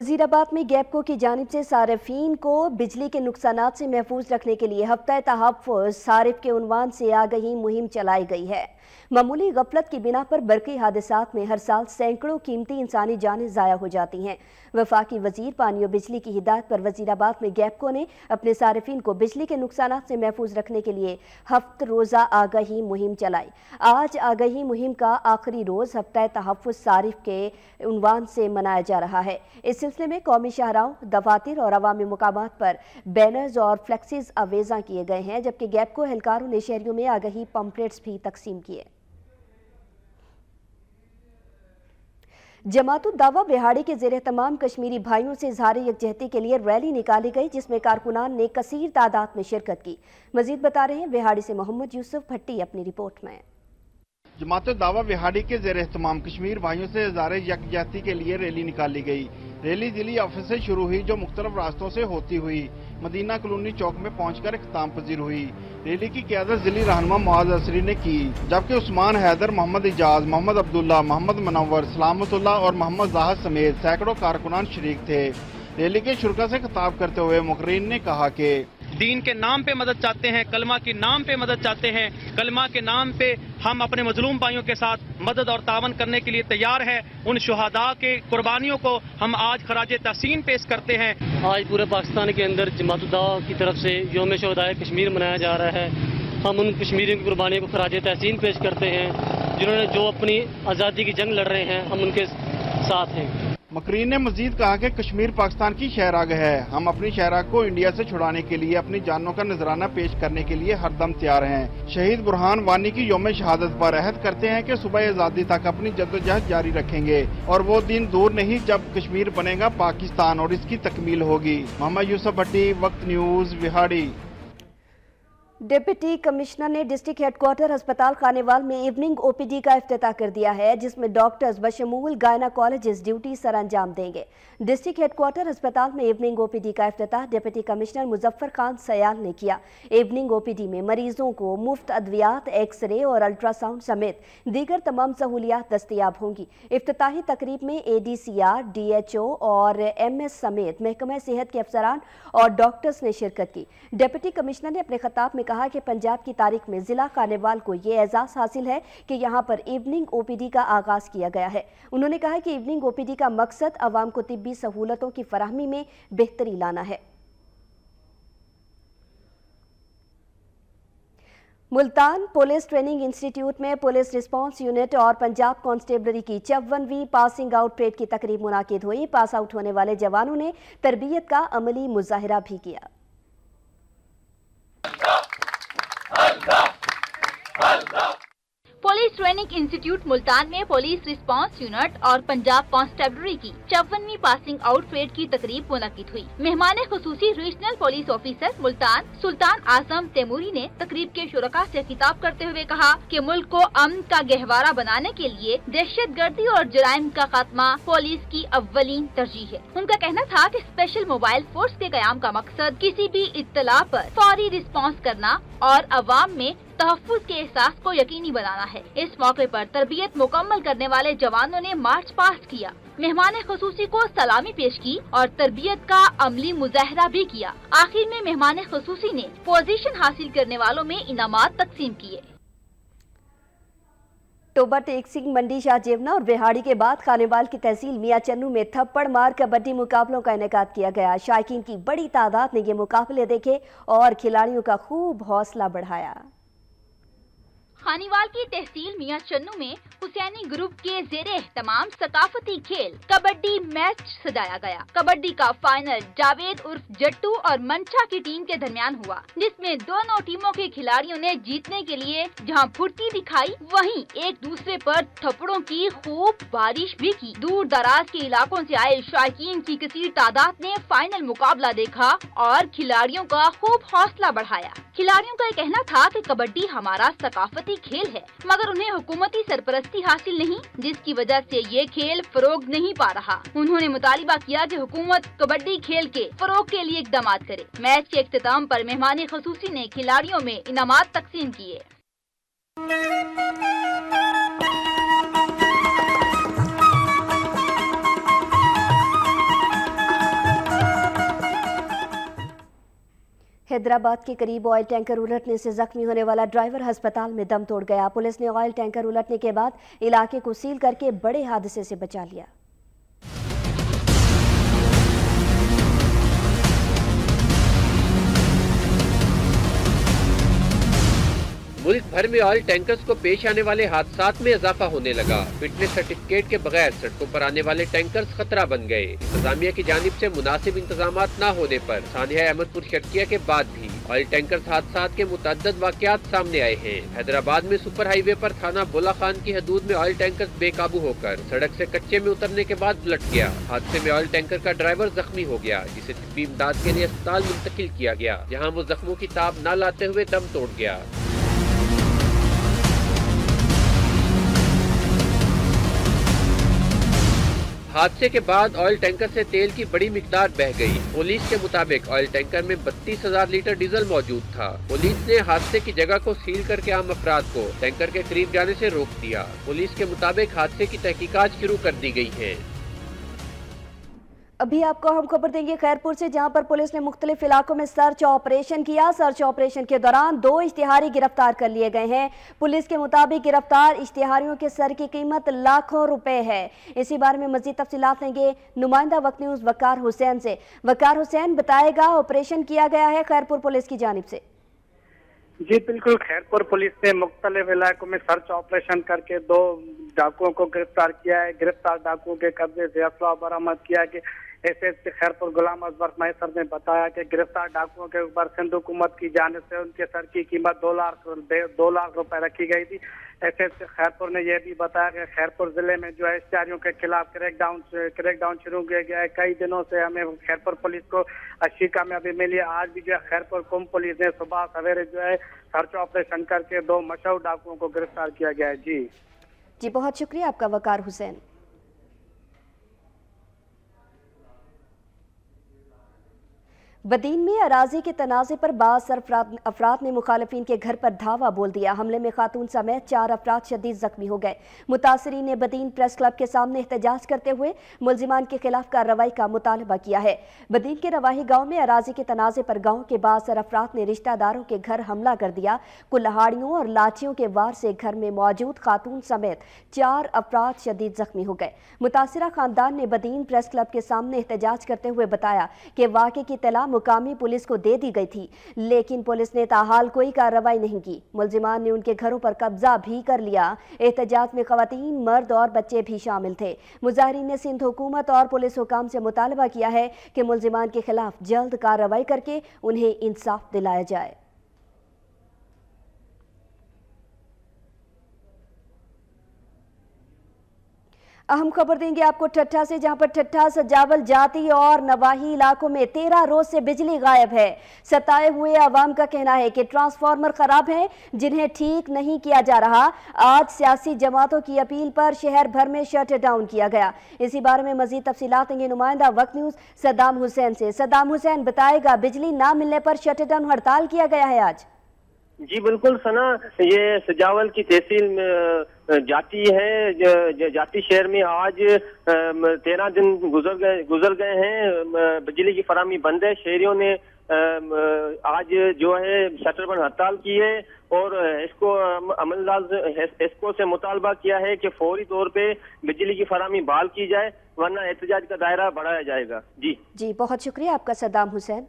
وزیر آباد میں گیپکو کی جانب سے صارفین کو بجلی کے نقصانات سے محفوظ رکھنے کے لیے ہفتہ تحفظ صارف کے عنوان سے آگہی مہم چلائی گئی ہے. معمولی غفلت کی بنا پر برقی حادثات میں ہر سال سینکڑوں قیمتی انسانی جانیں ضائع ہو جاتی ہیں. وفاقی وزیر پانی و بجلی کی ہدایت پر وزیر آباد میں گیپکو نے اپنے صارفین کو بجلی کے نقصانات سے محفوظ رکھنے کے لیے 7 روزہ آگہی مہم چلائی. آج آگہی مہم کا آخری روز ہفتہ تحفظ صارف کے عنوان سے منایا جا رہا ہے. اس سلسلے میں قومی شاہراہوں, دفاتر اور عوامی مقامات پر بینرز اور فلیکسیز آویزاں کیے گئے ہیں, جبکہ گیپکو اہلکاروں نے شہریوں میں آگہی پمفلیٹس بھی تقسیم کیے. जमात दावा बिहाड़ी के ज़ेर तमाम कश्मीरी भाइयों से इज़हार यकजहती के लिए रैली निकाली गई, जिसमें कारकुनान ने कसीर तादाद में शिरकत की। मजीद बता रहे हैं बिहाड़ी से मोहम्मद यूसुफ भट्टी अपनी रिपोर्ट में। जमात दावा बिहाड़ी के ज़ेर तमाम कश्मीर भाइयों से इज़हार यकजहती के लिए रैली निकाली गई। रैली जिली ऑफिस से शुरू हुई, जो मुख्तलिफ रास्तों से होती हुई मदीना कॉलोनी चौक में पहुंचकर इख्तिताम पजीर हुई। रैली की क़यादत जिली रहनुमा मुआज़ असरी ने की, जबकि उस्मान हैदर, मोहम्मद इजाज, मोहम्मद अब्दुल्ला, मोहम्मद मुनव्वर, सलामतुल्लाह और मोहम्मद जाहिद समेत सैकड़ों कारकुनान शरीक थे। रैली के शुरका से खिताब करते हुए मुकर्रिन ने कहा कि दीन के नाम पे मदद चाहते हैं, कलमा के नाम पे मदद चाहते हैं, कलमा के नाम पे हम अपने मजलूम भाइयों के साथ मदद और तावन करने के लिए तैयार हैं। उन शुहदा के कुर्बानियों को हम आज खराजे तहसीन पेश करते हैं। आज पूरे पाकिस्तान के अंदर जमात दावा की तरफ से यौम शुहदाए कश्मीर मनाया जा रहा है। हम उन कश्मीरियों की कुर्बानियों को खराजे तहसीन पेश करते हैं, जिन्होंने जो अपनी आज़ादी की जंग लड़ रहे हैं, हम उनके साथ हैं। मकरीन ने मजीद कहा कि कश्मीर पाकिस्तान की शहराग है। हम अपनी शहराग को इंडिया से छुड़ाने के लिए अपनी जानों का नजराना पेश करने के लिए हरदम तैयार हैं। शहीद बुरहान वानी की यौम शहादत पर अहद करते हैं कि सुबह आज़ादी तक अपनी जद्दोजहद जारी रखेंगे और वो दिन दूर नहीं जब कश्मीर बनेगा पाकिस्तान और इसकी तकमील होगी। मोहम्मद यूसुफ भट्टी, वक्त न्यूज़, बिहाड़ी। डिप्टी कमिश्नर ने डिस्ट्रिक्ट हेडक्वार्टर अस्पताल खानेवाल में इवनिंग ओपीडी का इफ्तिताह कर दिया है, जिसमें डॉक्टर्स बशमूल गायनाकोलॉजिस्ट ड्यूटी सर अंजाम देंगे। डिस्ट्रिक्ट हेडक्वार्टर अस्पताल में इवनिंग ओपीडी का इफ्तिताह डिप्टी कमिश्नर मुजफ्फर खान सयाल ने किया। इवनिंग ओपीडी में मरीजों को मुफ्त अद्वियात, एक्सरे और अल्ट्रासाउंड समेत दीगर तमाम सहूलियात दस्तयाब होंगी। इफ्तिताही तकरीब में ADCR, DHO और MS समेत महकमा सेहत के अफसरान और डॉक्टर्स ने शिरकत की। डिप्टी कमिश्नर ने अपने खिताब में कहा कि पंजाब की तारीख में जिला खानेवाल को ये एजाज हासिल है कि यहाँ पर इवनिंग ओपीडी का आगाज किया गया है। उन्होंने कहा कि इवनिंग ओपीडी का मकसद अवाम को तिब्बी सहूलतों की फराहमी में बेहतरी लाना है। मुल्तान पुलिस ट्रेनिंग इंस्टीट्यूट में पुलिस रिस्पांस यूनिट और पंजाब कांस्टेबलरी की 54वीं पासिंग आउट परेड की तकरीब मुनाकिद हुई। पास आउट होने वाले जवानों ने तरबियत का अमली मुजाहिरा भी किया। पुलिस ट्रेनिंग इंस्टीट्यूट मुल्तान में पुलिस रिस्पांस यूनिट और पंजाब कांस्टेबलरी की 54वीं पासिंग आउट परेड की तकरीब मुनक्किद हुई। मेहमान खुसूसी regional police officer Multan Sultan आजम तैमूरी ने तकरीब के शुरका से खिताब करते हुए कहा कि मुल्क को अमन का गहवारा बनाने के लिए दहशतगर्दी और जराइम का खात्मा पुलिस की अव्वलीन तरजीह है। उनका कहना था कि स्पेशल मोबाइल फोर्स के कयाम का मकसद किसी भी इत्तला पर फौरी रिस्पांस करना और अवाम में तहफ्फुज के एहसास को यकीनी बनाना है। इस मौके पर तरबियत मुकम्मल करने वाले जवानों ने मार्च पास्ट किया, मेहमान खुसूसी को सलामी पेश की और तरबियत का अमली मुजाहरा भी किया। आखिर में मेहमान खुसूसी ने पोजीशन हासिल करने वालों में इनामात तकसीम किए। टोबा टेक सिंह मंडी शाहजेवना और बिहाड़ी के बाद खानेवाल की तहसील मियां चन्नू में थप्पड़ मार कबड्डी मुकाबलों का इनेकाद किया गया। शायकीन की बड़ी तादाद ने ये मुकाबले देखे और खिलाड़ियों का खूब हौसला बढ़ाया। खानीवाल की तहसील मियां चन्नू में हुसैनी ग्रुप के ज़ेरे एहतमाम सकाफती खेल कबड्डी मैच सजाया गया। कबड्डी का फाइनल जावेद उर्फ जट्टू और मंचा की टीम के दरमियान हुआ, जिसमें दोनों टीमों के खिलाड़ियों ने जीतने के लिए जहां फुर्ती दिखाई, वहीं एक दूसरे पर थप्पड़ों की खूब बारिश भी की। दूर दराज के इलाकों से आए शायकीन की कसीर तादाद ने फाइनल मुकाबला देखा और खिलाड़ियों का खूब हौसला बढ़ाया। खिलाड़ियों का कहना था कि कबड्डी हमारा सकाफती खेल है, मगर उन्हें हुकूमती सरपरस्ती हासिल नहीं, जिसकी वजह से ये खेल फरोग नहीं पा रहा। उन्होंने मुतालिबा किया कि हुकूमत कबड्डी खेल के फरोग के लिए इक़दामात करे। मैच के इख्तिताम पर मेहमान खुसूसी ने खिलाड़ियों में इनामात तकसीम किए। हैदराबाद के करीब ऑयल टैंकर उलटने से जख्मी होने वाला ड्राइवर अस्पताल में दम तोड़ गया। पुलिस ने ऑयल टैंकर उलटने के बाद इलाके को सील करके बड़े हादसे से बचा लिया। मुल्क भर में ऑयल टैंकर्स को पेश आने वाले हादसात में इजाफा होने लगा। फिटनेस सर्टिफिकेट के बगैर सड़कों पर आने वाले टैंकर्स खतरा बन गए। इंतजामिया की जानिब से मुनासिब इंतजाम न होने पर सानिया अहमदपुर शर्किया के बाद भी ऑयल टैंकर्स हादसात के मुतअद्दिद वाक़यात सामने आए हैं। हैदराबाद में सुपर हाईवे पर थाना बोला खान की हदूद में ऑयल टैंकर बेकाबू होकर सड़क से कच्चे में उतरने के बाद उलट गया। हादसे में ऑयल टैंकर का ड्राइवर जख्मी हो गया, जिसे तिब्बी इमदाद के लिए अस्पताल मुंतकिल किया गया, जहां वो जख्मों की ताब न लाते हुए दम तोड़ गया। हादसे के बाद ऑयल टैंकर से तेल की बड़ी मिकदार बह गई। पुलिस के मुताबिक ऑयल टैंकर में 32,000 लीटर डीजल मौजूद था। पुलिस ने हादसे की जगह को सील करके आम अफराद को टैंकर के करीब जाने से रोक दिया। पुलिस के मुताबिक हादसे की तहकीकात शुरू कर दी गई है। अभी आपको हम खबर देंगे खैरपुर से, जहां पर पुलिस ने मुख्तलिफ इलाकों में सर्च ऑपरेशन किया। सर्च ऑपरेशन के दौरान 2 इश्तिहारी गिरफ्तार कर लिए गए हैं। पुलिस के मुताबिक गिरफ्तार इश्तिहारियों के सर की कीमत लाखों रुपए है। इसी बारे में मजीद तफसीलात लेंगे नुमाइंदा वक्त न्यूज़ वकार हुसैन से। वकार हुसैन बताएगा, ऑपरेशन किया गया है खैरपुर पुलिस की जानिब से। जी बिल्कुल, खैरपुर पुलिस ने मुख्तलिफ इलाकों में सर्च ऑपरेशन करके 2 डाकुओं को गिरफ्तार किया है। गिरफ्तार डाकुओं के कब्जे से असला बरामद किया कि एसएसपी खैरपुर गुलाम अजबर मैसर ने बताया कि गिरफ्तार डाकुओं के ऊपर सिंध हुकूमत की जानिब से उनके सर की कीमत 2 लाख रुपए रखी गई थी। एसएसपी खैरपुर ने यह भी बताया कि खैरपुर जिले में जो है इश्तिहारियों के खिलाफ क्रैकडाउन शुरू किया गया है। कई दिनों से हमें खैरपुर पुलिस को अच्छी कामयाबी मिली। आज भी जो है खैरपुर कुंभ पुलिस ने सुबह सवेरे जो है सर्च ऑपरेशन करके 2 मशहूर डाकुओं को गिरफ्तार किया गया है। जी बहुत शुक्रिया आपका वकार हुसैन। बदीन में अराजी के तनाज़े पर बाज़ अफराद ने मुखालिफिन के घर पर धावा बोल दिया। हमले में खातून समेत 4 अफराद शदीद जख्मी हो गए। मुतासरीन ने बदीन प्रेस क्लब के सामने एहतजाज करते हुए मुलजिमान के खिलाफ कार्रवाई का मुतालबा किया है। बदीन के रवाही गाँव में अराजी के तनाज़े पर गाँव के बाज़ अफराद ने रिश्तेदारों के घर हमला कर दिया। कुल्हाड़ियों और लाठियों के वार से घर में मौजूद खातून समेत 4 अफराद शदीद जख्मी हो गए। मुतासिरा खानदान ने बदीन प्रेस क्लब के सामने एहतजाज करते हुए बताया कि वाक़े की इत्तला मुकामी पुलिस को दे दी गई थी, लेकिन पुलिस ने ताहाल कोई कार्रवाई नहीं की। मुलजिमान ने उनके घरों पर कब्जा भी कर लिया। एहतजाज में खवातीन, मर्द और बच्चे भी शामिल थे। मुजाहिरीन ने सिंध हुकूमत और पुलिस हुकाम से मुतालबा किया है कि मुलजिमान के खिलाफ जल्द कार्रवाई करके उन्हें इंसाफ दिलाया जाए। अहम खबर देंगे आपको ठट्ठा से, जहां पर ठट्ठा, सजावल, जाती और नवाही इलाकों में 13 रोज से बिजली गायब है। सताए हुए आवाम का कहना है कि ट्रांसफार्मर खराब हैं, जिन्हें ठीक नहीं किया जा रहा। आज सियासी जमातों की अपील पर शहर भर में शट डाउन किया गया। इसी बारे में मजीद तफसीलात देंगे नुमाइंदा वक्त न्यूज़ सद्दाम हुसैन से। सद्दाम हुसैन बताएगा, बिजली ना मिलने पर शट डाउन हड़ताल किया गया है आज। जी बिल्कुल सना, ये सजावल की तहसील में जाती है। जाती शहर में आज 13 दिन गुजर गए हैं, बिजली की फराहमी बंद है। शहरियों ने आज जो है शटर बंद हड़ताल की है और इसको इसको से मुतालबा किया है कि फौरी तौर पे बिजली की फराहमी बहाल की जाए, वरना एहतजाज का दायरा बढ़ाया जाएगा। जी बहुत शुक्रिया आपका सद्दाम हुसैन।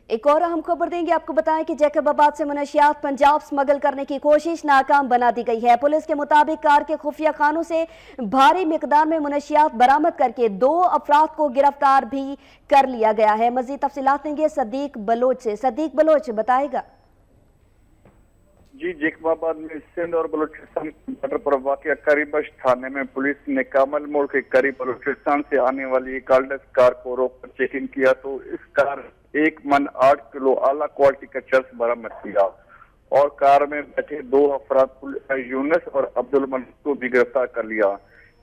एक और अहम खबर देंगे आपको, बताएं कि जैकबाबाद से मनशियात पंजाब स्मगल करने की कोशिश नाकाम बना दी गई है। पुलिस के मुताबिक कार के खुफिया खानों से भारी मिकदार में मनशियात बरामद करके 2 अफराद को गिरफ्तार भी कर लिया गया है। मजीद तफसीलात देंगे सदीक बलोच से। सदीक बलोच बताएगा। जी, जैकबाबाद में सिंध और बलूचिस्तान बॉर्डर पर वाक़िया करीबश थाने में पुलिस ने कामल मोड़ के करीब बलूचिस्तान से आने वाली एक आल्डस कार को रोक कर चेकिंग किया तो इस कार 1 मन 8 किलो आला क्वालिटी का चरस बरामद किया और कार में बैठे 2 अफराद यूनुस और अब्दुल मजीद को भी गिरफ्तार कर लिया।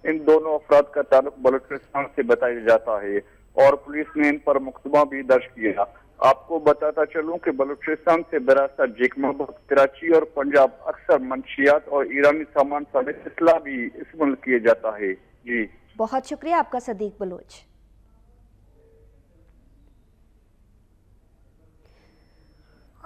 इन दोनों अफराद का ताल्लुक बलूचिस्तान से बताया जाता है और पुलिस ने इन पर मुकदमा भी दर्ज किया। आपको बताता चलूं कि बलूचिस्तान से बरास्ता जैकबाबाद, कराची और पंजाब अक्सर मंशियात और ईरानी सामान समेत असला भी इस्तेमाल किया जाता है। जी बहुत शुक्रिया आपका सदीक बलोच।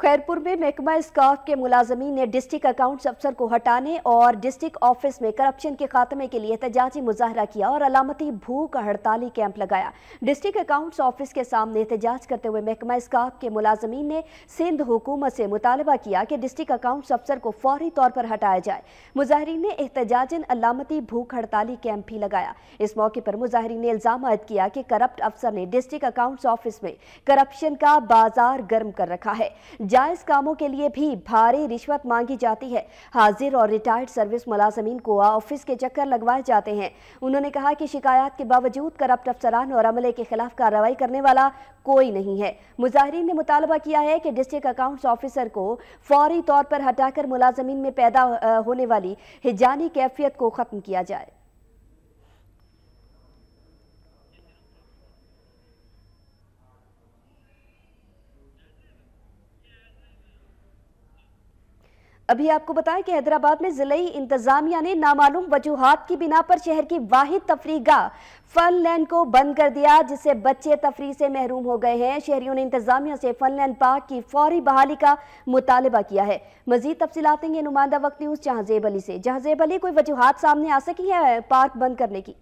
खैरपुर में महकमा स्काफ के मुलाजमीन ने डिस्ट्रिक्ट अकाउंट्स अफसर को हटाने और डिस्ट्रिक्ट ऑफिस में करप्शन के खात्मे के लिए एहतजाजी मुजाहरा किया और अलामती भूख हड़ताली कैंप लगाया। डिस्ट्रिक्ट अकाउंट्स ऑफिस के सामने एहतजाज करते हुए महकमा स्काफ के मुलाजमीन ने सिंध हुकूमत से मुतालबा किया कि डिस्ट्रिक्ट अकाउंट्स अफसर को फौरी तौर पर हटाया जाए। मुजाहरीन ने एहतजाजन अलामती भूख हड़ताली कैंप भी लगाया। इस मौके पर मुजाहरीन ने इल्जाम आयद किया कि करप्ट अफसर ने डिस्ट्रिक्ट अकाउंट्स ऑफिस में करप्शन का बाजार गर्म कर रखा है। जायज कामों के लिए भी भारी रिश्वत मांगी जाती है। हाजिर और रिटायर्ड सर्विस मुलाजमीन को ऑफिस के चक्कर लगवाए जाते हैं। उन्होंने कहा कि शिकायत के बावजूद करप्ट अफसरान और अमले के खिलाफ कार्रवाई करने वाला कोई नहीं है। मुजाहिरीन ने मुतालबा किया है कि डिस्ट्रिक्ट अकाउंट्स ऑफिसर को फौरी तौर पर हटाकर मुलाजमीन में पैदा होने वाली हिजानी कैफियत को खत्म किया जाए। अभी आपको बताएं कि हैदराबाद में जिले इंतजामिया ने नामालूम वजूहात की बिना पर शहर की वाहिद तफरीगाह फनलैंड को बंद कर दिया, जिससे बच्चे तफरी से महरूम हो गए हैं। शहरियों ने इंतजामिया से फनलैंड पार्क की फौरी बहाली का मुतालबा किया है। मजीद तफसीलात देंगे नुमाइंदा वक्त न्यूज़ जहांजेब अली से। जहांजेब अली, कोई वजूहात सामने आ सकी है पार्क बंद करने की?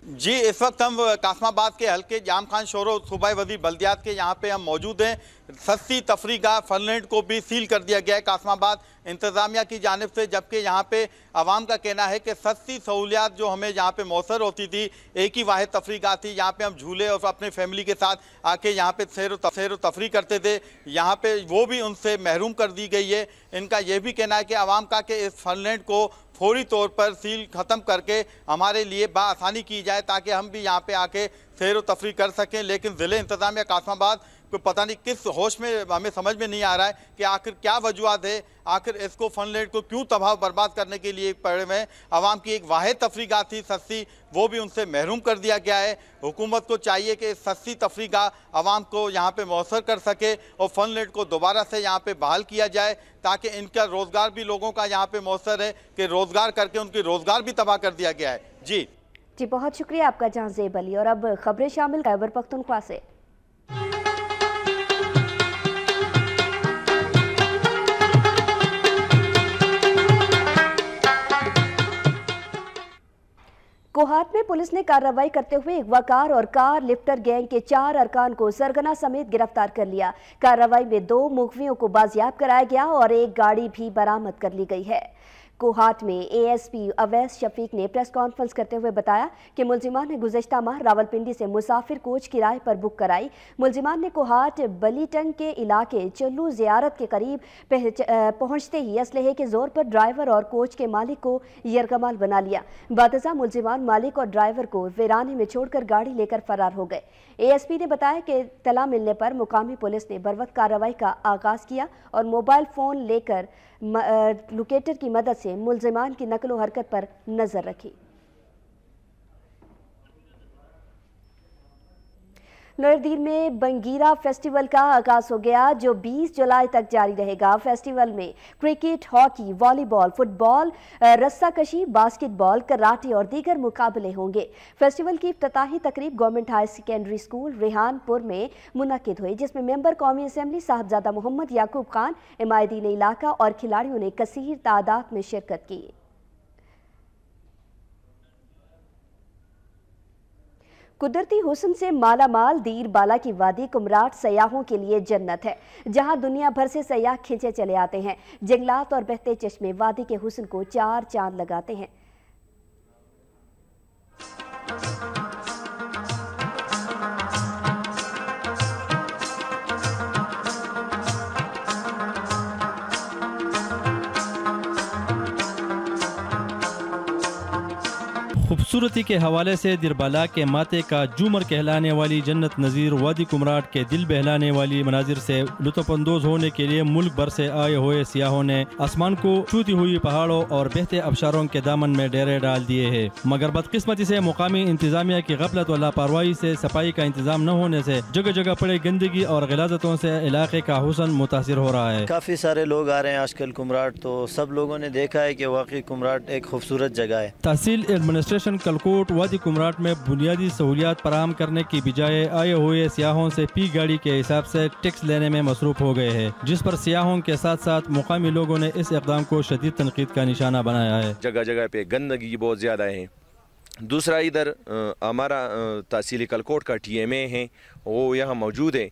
जी, इस वक्त हम कासमाबाद के हल्के जाम खान शोरो सूबाई वज़ीर बल्दियात के यहाँ पे हम मौजूद हैं। सस्ती तफरीगाह फनलैंड को भी सील कर दिया गया है कासमाबाद इंतज़ामिया की जानिब से, जबकि यहाँ पे आवाम का कहना है कि सस्ती सहूलियात जो हमें यहाँ पे मौसर होती थी, एक ही वाहिद तफरीगाह थी, यहाँ पे हम झूले और अपने फैमिली के साथ आके यहाँ पे सैर व तफरी करते थे, यहाँ पे वो भी उनसे महरूम कर दी गई है। इनका ये भी कहना है कि आवाम का कि इस फनलैंड को फौरी तौर पर सील ख़त्म करके हमारे लिए बाआसानी की जाए ताकि हम भी यहाँ पे आके सैर व तफरी कर सकें। लेकिन ज़िले इंतज़ामिया कासमाबाद को पता नहीं किस होश में, हमें समझ में नहीं आ रहा है कि आखिर क्या वजूहत है, आखिर इसको फनलैंड को क्यों तबाह बर्बाद करने के लिए पड़े में। आवाम की एक वाहिद तफरीगाह थी सस्ती, वो भी उनसे महरूम कर दिया गया है। हुकूमत को चाहिए कि सस्ती तफरीगाह आवाम को यहाँ पे मौसर कर सके और फनलैंड को दोबारा से यहाँ पे बहाल किया जाए ताकि इनका रोज़गार भी लोगों का यहाँ पे मौसर है कि रोज़गार करके उनकी रोज़गार भी तबाह कर दिया गया है। जी, बहुत शुक्रिया आपका जहांजेब अली। और अब खबरें शामिल खैबर पख्तूनख्वा से। कोहाट में पुलिस ने कार्रवाई करते हुए अगवाकार और कार लिफ्टर गैंग के 4 अरकान को सरगना समेत गिरफ्तार कर लिया। कार्रवाई में 2 मुखबियों को बाजियाब कराया गया और एक गाड़ी भी बरामद कर ली गई है। कोहाट में एएसपी अवैस शफीक ने प्रेस कॉन्फ्रेंस करते हुए बताया कि मुलजिमान ने गुज़श्ता माह रावलपिंडी से मुसाफिर कोच किराए पर बुक कराई। मुलजिमान ने कोहाट बलीटंग के इलाके चल्लू ज़ियारत के करीब पहुंचते ही असलहे के जोर पर ड्राइवर और कोच के मालिक को यरगमाल बना लिया। बादशाह मुलजिमान मालिक और ड्राइवर को वीराने में छोड़कर गाड़ी लेकर फरार हो गए। एएसपी ने बताया कि तला मिलने पर मुकामी पुलिस ने बरवक्त कार्रवाई का आगाज़ किया और मोबाइल फ़ोन लेकर लोकेटर की मदद से मुलजिमान की नकलो हरकत पर नजर रखी। नरदीर में बंगीरा फेस्टिवल का आगाज हो गया जो 20 जुलाई तक जारी रहेगा। फेस्टिवल में क्रिकेट, हॉकी, वॉलीबॉल, फुटबॉल, रस्साकशी, बास्केटबॉल, कराटे और दीगर मुकाबले होंगे। फेस्टिवल की इफ्तिताही तकरीब government higher secondary school Rehanpur में मुनक्किद हुई, जिसमें मेंबर कौमी असम्बली साहबजादा मोहम्मद याकूब खान, इमायदीन इलाका और खिलाड़ियों ने कसीर तादाद में शिरकत की। कुदरती हुस्न से मालामाल दीर बाला की वादी कुमराट सयाहों के लिए जन्नत है, जहां दुनिया भर से सयाह खींचे चले आते हैं। जंगलात और बहते चश्मे वादी के हुस्न को 4 चांद लगाते हैं। खूबसूरती के हवाले से दिरबाला के माते का जूमर कहलाने वाली जन्नत नज़ीर वादी कुमराट के दिल बहलाने वाली मनाजिर से लुत्फ़अंदोज़ होने के लिए मुल्क भर से आए हुए सियाहों ने आसमान को छूती हुई पहाड़ों और बहते आबशारों के दामन में डेरे डाल दिए हैं। मगर बदकिस्मती से मुकामी इंतजामिया की गफलत और लापरवाही से सफाई का इंतजाम न होने से जगह जगह पड़े गंदगी और गिलाजतों से इलाके का हुस्न मुतासिर हो रहा है। काफ़ी सारे लोग आ रहे हैं आजकल कुमराट, तो सब लोगों ने देखा है कि वाकई कुमराट एक खूबसूरत जगह है। तहसील एडमिनिस्ट्रेशन کارپوریشن کلکوٹ وادی کمراٹ میں بنیادی سہولیات فراہم کرنے کی بجائے آئے ہوئے سیاحوں سے پی گاڑی کے حساب سے ٹیکس لینے میں مصروف ہو گئے ہیں، جس پر سیاحوں کے ساتھ ساتھ مقامی لوگوں نے اس اقدام کو شدید تنقید کا نشانہ بنایا ہے۔ جگہ جگہ پہ گندگی بہت زیادہ ہے۔ دوسرا ادھر ہمارا تحصیل کلکوٹ کا ٹی ایم اے ہے، وہ یہاں موجود ہے،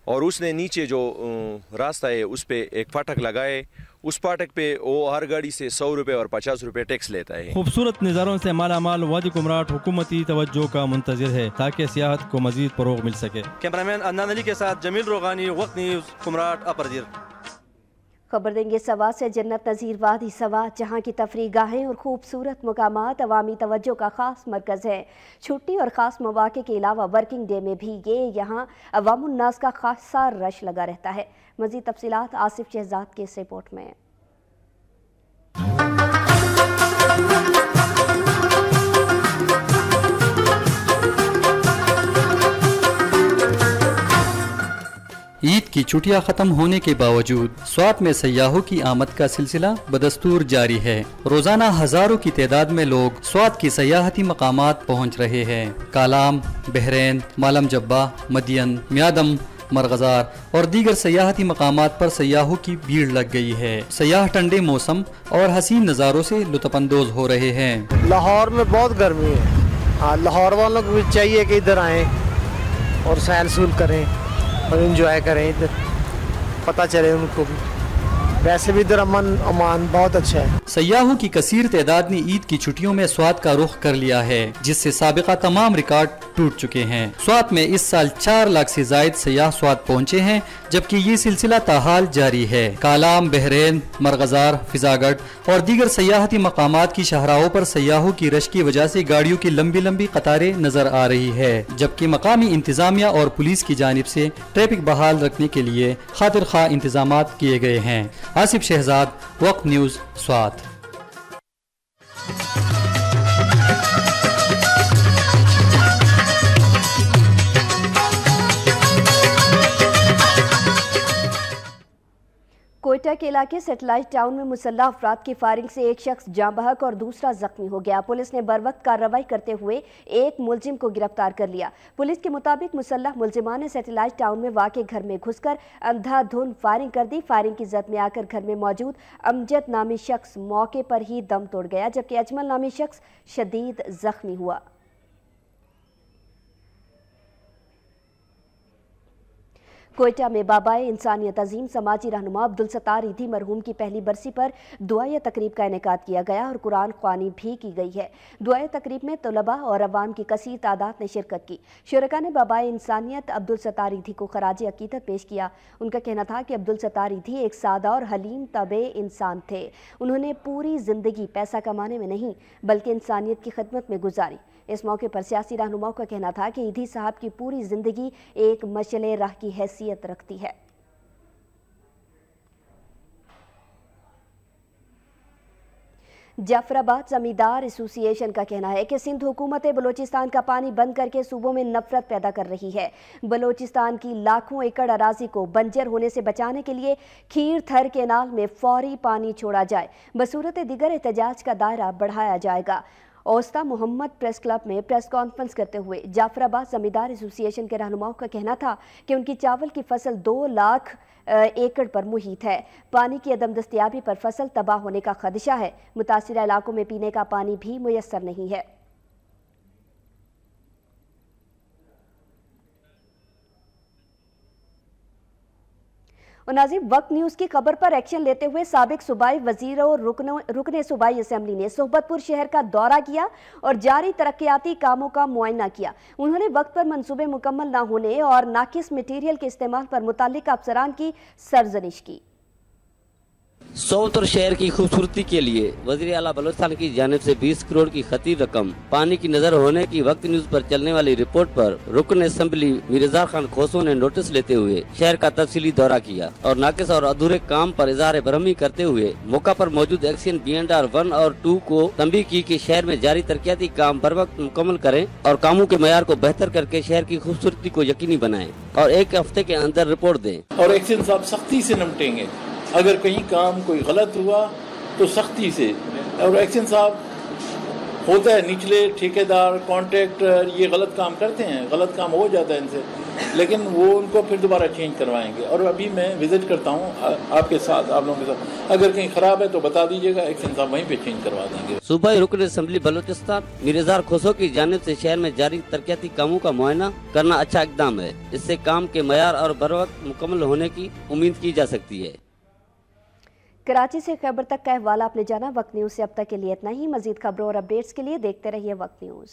اور اس نے نیچے جو راستہ ہے اس پہ ایک پھاٹک لگائے، اس پھاٹک پہ وہ ہر گاڑی سے 100 روپے اور 50 روپے ٹیکس لیتا ہے۔ خوبصورت نظاروں سے مالا مال وادی کمراٹ حکومتی توجہ کا منتظر ہے تاکہ سیاحت کو مزید فروغ مل سکے۔ کیمرامین عدنان علی کے ساتھ جمیل روغانی، وقت نیوز، کمراٹ اپر جیر۔ خبر دیں گے سوا سے جنت نظیر وادی سوا، جہاں کی تفریح گاہیں اور خوبصورت مقامات عوامی توجہ کا خاص مرکز ہے۔ چھٹی اور خاص مواقع کے علاوہ ورکنگ ڈے میں بھی یہاں عوام الناس کا خاصا رش لگا رہتا ہے۔ مزید تفصیلات آصف شہزاد کے اس رپورٹ میں۔ عید کی چھٹیاں ختم ہونے کے باوجود سوات میں سیاحوں کی آمد کا سلسلہ بدستور جاری ہے۔ روزانہ ہزاروں کی تعداد میں لوگ سوات کی سیاحتی مقامات پہنچ رہے ہیں۔ کالام، بحرین، مالم جبہ، مدین، میادم، مرغزار اور دیگر سیاحتی مقامات پر سیاحوں کی بھیڑ لگ گئی ہے۔ سیاح ٹھنڈے موسم اور حسین نظاروں سے لطف اندوز ہو رہے ہیں۔ لاہور میں بہت گرمی ہے، لاہور والوں کو بھی چاہیے کہ ادھر آئیں اور سیر سول کریں اور انجوائے کریں، ادھر پتہ چلے ان کو بھی۔ ویسے بھی ادھر امن امان بہت اچھا ہے۔ سیاحوں کی کثیر تعداد نے عید کی چھٹیوں میں سوات کا رخ کر لیا ہے، جس سے سابقہ تمام ریکارڈ ٹوٹ چکے ہیں۔ سوات میں اس سال 4 لاکھ سے زائد سیاح سوات پہنچے ہیں، جبکہ یہ سلسلہ تاحال جاری ہے۔ کالام، بحرین، مرغزار، فضاگڑھ اور دیگر سیاحتی مقامات کی شاہراہوں پر سیاحوں کی رش کی وجہ سے گاڑیوں کی لمبی لمبی قطاریں نظر آ رہی ہے، جبکہ مقامی انتظامیہ اور پولیس کی جانب سے ٹریفک بحال رکھنے کے لیے خاطر خواہ انتظامات کیے گئے ہیں۔ آصف شہزاد، وقت نیوز، سوات۔ کوئٹہ کے علاقے سیٹلائٹ ٹاؤن میں مسلح افراد کی فائرنگ سے ایک شخص جاں بحق اور دوسرا زخمی ہو گیا۔ پولیس نے بروقت کارروائی کرتے ہوئے ایک ملزم کو گرفتار کر لیا۔ پولیس کے مطابق مسلح ملزمان نے سیٹلائٹ ٹاؤن میں واقع گھر میں گھس کر اندھا دھند فائرنگ کر دی۔ فائرنگ کی زد میں آ کر گھر میں موجود امجد نامی شخص موقع پر ہی دم توڑ گیا، جبکہ اجمل نامی شخص شدید زخمی ہوا۔ کوئٹہ میں بابائے انسانیت عظیم سماجی رہنما عبدالستار ایدھی مرحوم کی پہلی برسی پر دعائیہ تقریب کا انعقاد کیا گیا اور قرآن خوانی بھی کی گئی ہے۔ دعائیہ تقریب میں طلباء اور عوام کی کثیر تعداد نے شرکت کی۔ شرکاء نے بابائے انسانیت عبدالستار ایدھی کو خراج عقیدت پیش کیا۔ ان کا کہنا تھا کہ عبدالستار ایدھی ایک سادہ اور حلیم طبع انسان تھے۔ انہوں نے پوری زندگی پیسہ کمانے میں نہیں بلکہ انسانیت کی خدمت میں گزاری۔ اس موقع پر سیاسی رہنماؤں کا کہنا تھا کہ ایدھی صاحب کی پوری زندگی ایک مشعل راہ کی حیثیت رکھتی ہے۔ جعفر آباد زمیندار ایسوسی ایشن کا کہنا ہے کہ سندھ حکومت بلوچستان کا پانی بند کر کے صوبوں میں نفرت پیدا کر رہی ہے۔ بلوچستان کی لاکھوں ایکڑ اراضی کو بنجر ہونے سے بچانے کے لیے کھیر تھر کینال میں فوری پانی چھوڑا جائے، بصورت دیگر احتجاج کا دائرہ بڑھایا جائے گا۔ اوستا محمد پریس کلب میں پریس کانفرنس کرتے ہوئے جعفر آباد زمیندار ایسوسی ایشن کے رہنماؤں کا کہنا تھا کہ ان کی چاول کی فصل 2 لاکھ ایکڑ پر محیط ہے۔ پانی کی عدم دستیابی پر فصل تباہ ہونے کا خدشہ ہے۔ متاثرہ علاقوں میں پینے کا پانی بھی میسر نہیں ہے۔ اور ناظرین، وقت نیوز کی خبر پر ایکشن لیتے ہوئے سابق صوبائی وزیر اور رکن صوبائی اسمبلی نے صحبت پور شہر کا دورہ کیا اور جاری ترقیاتی کاموں کا معائنہ کیا۔ انہوں نے وقت پر منصوبے مکمل نہ ہونے اور ناقص مٹیریل کے استعمال پر متعلقہ افسران کی سرزنش کی۔ صحبت پور شہر کی خوبصورتی کے لیے وزیر اعلیٰ بلوچستان کی جانب سے 20 کروڑ کی خطیر رقم پانی کی نظر ہونے کی وقت نیوز پر چلنے والی رپورٹ پر رکن اسمبلی میرزا خان کھوسو نے نوٹس لیتے ہوئے شہر کا تفصیلی دورہ کیا اور ناقص اور ادھورے کام پر اظہار برہمی کرتے ہوئے موقع پر موجود ایکشن BNR 1 اور 2 کو تنبیہ کی کہ شہر میں جاری ترقیاتی کام بر وقت مکمل کریں اور کاموں کے معیار کو بہتر کر کے شہر کی خوبصورتی کو یقینی بنائیں اور 1 ہفتے کے اندر رپورٹ دیں۔ اور ایکشن صاحب سختی سے نمٹیں گے، اگر کہیں کام کوئی غلط ہوا تو سختی سے، اور ایکشن صاحب होता है निचले ठेकेदार कॉन्ट्रैक्टर ये गलत काम करते हैं, गलत काम हो जाता है इनसे, लेकिन वो उनको फिर दोबारा चेंज करवाएंगे। और अभी मैं विजिट करता हूँ आपके साथ, आप लोगों के साथ, अगर कहीं खराब है तो बता दीजिएगा, एक्शन साहब वहीं पे चेंज करवा देंगे। सूबाई रुकन असम्बली बलोचिस्तान मीर खोसो की जानिब से शहर में जारी तरक्याती कामों का मुआयना करना अच्छा इकदाम है। इससे काम के मयार और बरवक्त मुकम्मल होने की उम्मीद की जा सकती है। कराची से खैबर तक का हवाला आपने जाना। वक्त न्यूज़ से अब तक के लिए इतना ही। मजीद खबरों और अपडेट्स के लिए देखते रहिए वक्त न्यूज़।